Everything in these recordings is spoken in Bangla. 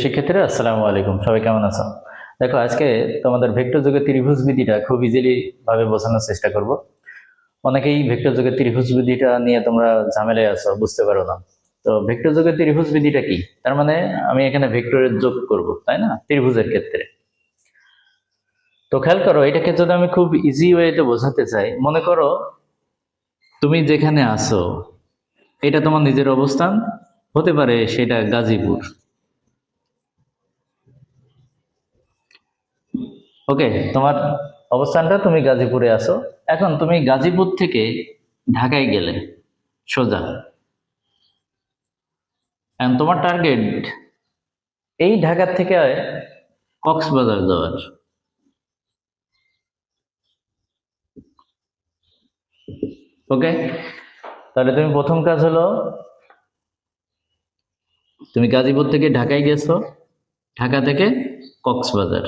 শিক্ষার্থীরা আসসালামু আলাইকুম, সবাই কেমন আছো? দেখো, আজকে তোমাদের ভেক্টর যুগের ত্রিভুজ বিধিটা খুব ইজিলি ভাবে বোঝানোর চেষ্টা করব। অনেকেই ভেক্টর যুগের ত্রিভুজ বিধিটা নিয়ে তোমরা ঝামেলায় আছো, বুঝতে পারো না। তো ভেক্টর যুগের ত্রিভুজ বিধিটা কি? তার মানে আমি এখানে ভেক্টরের যোগ করব, তাই না, ত্রিভুজের ক্ষেত্রে। তো খেয়াল করো, এটাকে যদি আমি খুব ইজি ওয়েতে বোঝাতে চাই, মনে করো তুমি যেখানে আছো এটা তোমার নিজের অবস্থান, হতে পারে সেটা গাজীপুর। ওকে, তোমার অবস্থানটা, তুমি গাজীপুরে আছো। এখন তুমি গাজীপুর থেকে ঢাকায় গেলে সোজা, এখন তোমার টার্গেট এই ঢাকা থেকে কক্সবাজার যাওয়ার। ওকে, তাহলে তুমি প্রথম কাজ হলো তুমি গাজীপুর থেকে ঢাকায় গেছো, ঢাকা থেকে কক্সবাজার।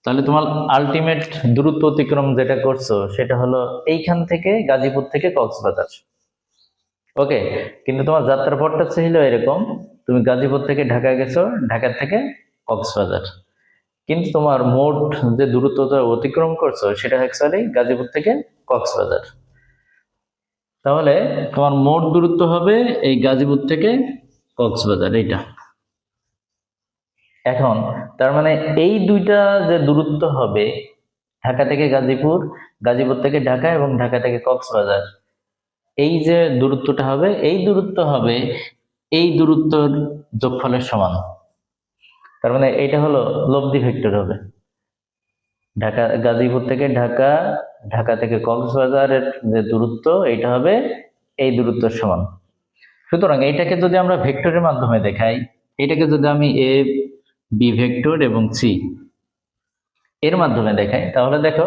তাহলে তোমার আলটিমেট দূরত্ব অতিক্রম যেটা করছো সেটা হলো এইখান থেকে গাজীপুর থেকে কক্সবাজার। ওকে, কিন্তু তোমার যাত্রার পথটা ছিল এরকম, তুমি গাজীপুর থেকে ঢাকা গেছো, ঢাকা থেকে কক্সবাজার। কিন্তু তোমার মোট যে দূরত্বটা অতিক্রম করছো সেটা অ্যাকচুয়ালি গাজীপুর থেকে কক্সবাজার। তাহলে তোমার মোট দূরত্ব হবে এই গাজীপুর থেকে কক্সবাজার, এইটা। এখন তার মানে এই দুইটা যে দূরত্ব হবে, ঢাকা থেকে গাজীপুর, গাজীপুর থেকে ঢাকা এবং ঢাকা থেকে কক্সবাজার, এই যে দূরত্বটা হবে, এই দূরত্ব হবে এই দূরত্বর যোগফলের সমান। তার মানে এইটা হলো লব্ধি ভেক্টর হবে। ঢাকা গাজীপুর থেকে ঢাকা, ঢাকা থেকে কক্সবাজারের যে দূরত্ব, এটা হবে এই দূরত্বের সমান। সুতরাং এইটাকে যদি আমরা ভেক্টরের মাধ্যমে দেখাই, এটাকে যদি আমি এ বি ভেক্টর এবং সি এর মাধ্যমে দেখাই, তাহলে দেখো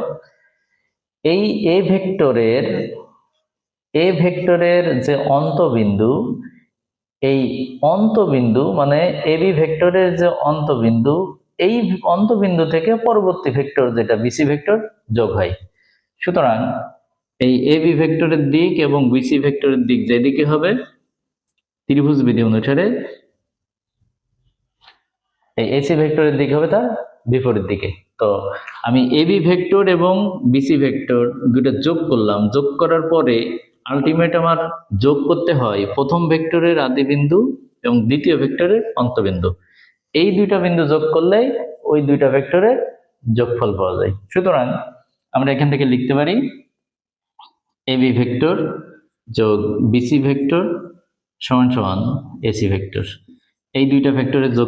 এই এ ভেক্টরের যে অন্তবিন্দু, এই অন্তবিন্দু মানে এবি ভেক্টরের যে অন্তবিন্দু, এই অন্তবিন্দু থেকে পরবর্তী ভেক্টর যেটা বিসি ভেক্টর যোগ হয়। সুতরাং এই এবি ভেক্টরের দিক এবং বিসি ভেক্টরের দিক যেদিকে হবে, ত্রিভুজ বিধি অনুসারে এই এসি ভেক্টরের দিক হবে তার বিপরীত দিকে। তো আমি এবি ভেক্টর এবং বিসি ভেক্টর দুটো যোগ করলাম, যোগ করার পরে আলটিমেট আমার যোগ করতে হয় প্রথম ভেক্টরের আদি বিন্দু এবং দ্বিতীয় ভেক্টরের অন্তবিন্দু। এই দুইটা বিন্দু যোগ করলেই ওই দুইটা ভেক্টরের যোগফল পাওয়া যায়। সুতরাং আমরা এখান থেকে লিখতে পারি এবি ভেক্টর যোগ বিসি ভেক্টর সমান সমান এসি ভেক্টর। এই দুইটা ভেক্টরের যোগ